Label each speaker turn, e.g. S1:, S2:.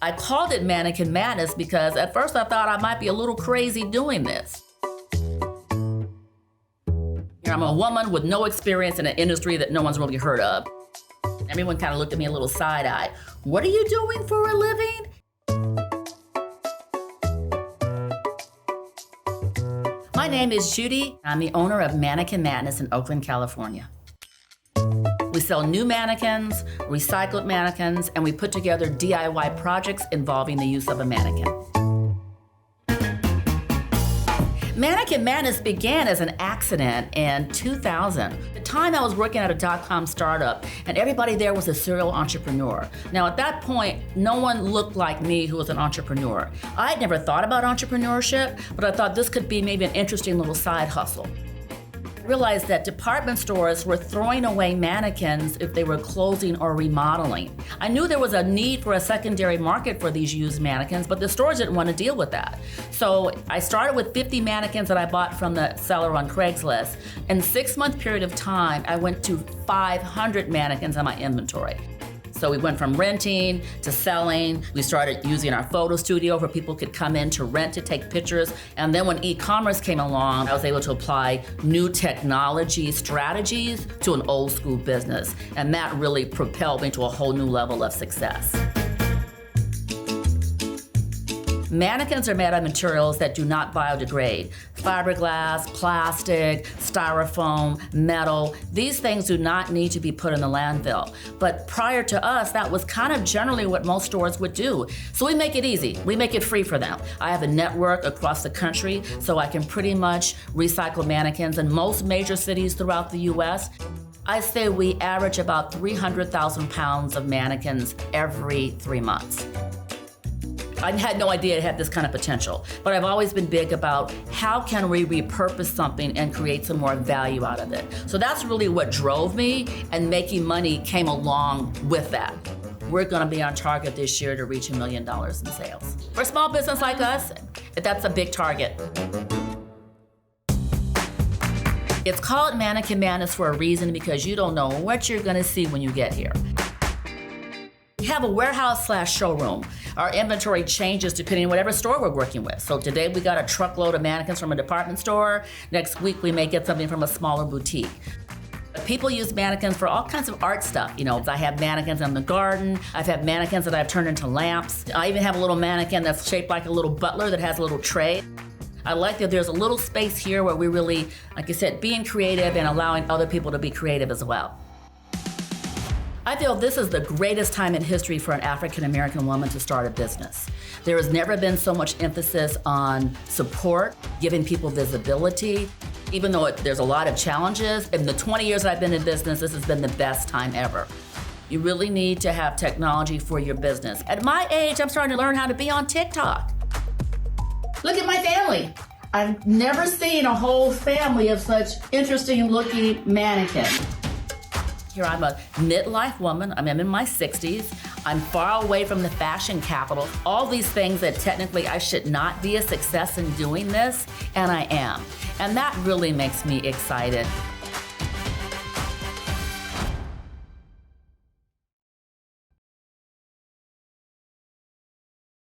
S1: I called it Mannequin Madness because at first I thought I might be a little crazy doing this. I'm a woman with no experience in an industry that no one's really heard of. Everyone kind of looked at me a little side-eyed. What are you doing for a living? My name is Judi. I'm the owner of Mannequin Madness in Oakland, California. We sell new mannequins, recycled mannequins, and we put together DIY projects involving the use of a mannequin. Mannequin Madness began as an accident in 2000. At the time I was working at a dot-com startup, and everybody there was a serial entrepreneur. Now at that point, no one looked like me who was an entrepreneur. I had never thought about entrepreneurship, but I thought this could be maybe an interesting little side hustle. I realized that department stores were throwing away mannequins if they were closing or remodeling. I knew there was a need for a secondary market for these used mannequins, but the stores didn't want to deal with that. So I started with 50 mannequins that I bought from the seller on Craigslist. In a 6-month period of time, I went to 500 mannequins in my inventory. So we went from renting to selling. We started using our photo studio where people could come in to rent to take pictures. And then when e-commerce came along, I was able to apply new technology strategies to an old school business. And that really propelled me to a whole new level of success. Mannequins are made of materials that do not biodegrade. Fiberglass, plastic, styrofoam, metal, these things do not need to be put in the landfill. But prior to us, that was kind of generally what most stores would do. So we make it easy. We make it free for them. I have a network across the country, so I can pretty much recycle mannequins in most major cities throughout the US. I say we average about 300,000 pounds of mannequins every 3 months. I had no idea it had this kind of potential, but I've always been big about how can we repurpose something and create some more value out of it. So that's really what drove me, and making money came along with that. We're gonna be on target this year to reach $1 million in sales. For a small business like us, that's a big target. It's called Mannequin Madness for a reason, because you don't know what you're gonna see when you get here. We have a warehouse/showroom. Our inventory changes depending on whatever store we're working with. So today we got a truckload of mannequins from a department store. Next week we may get something from a smaller boutique. People use mannequins for all kinds of art stuff. You know, I have mannequins in the garden. I've had mannequins that I've turned into lamps. I even have a little mannequin that's shaped like a little butler that has a little tray. I like that there's a little space here where we really, like I said, being creative and allowing other people to be creative as well. I feel this is the greatest time in history for an African-American woman to start a business. There has never been so much emphasis on support, giving people visibility. Even though there's a lot of challenges, in the 20 years I've been in business, this has been the best time ever. You really need to have technology for your business. At my age, I'm starting to learn how to be on TikTok. Look at my family. I've never seen a whole family of such interesting looking mannequins. Here I'm a midlife woman. I'm in my 60s. I'm far away from the fashion capital. All these things that technically I should not be a success in doing this, and I am. And that really makes me excited.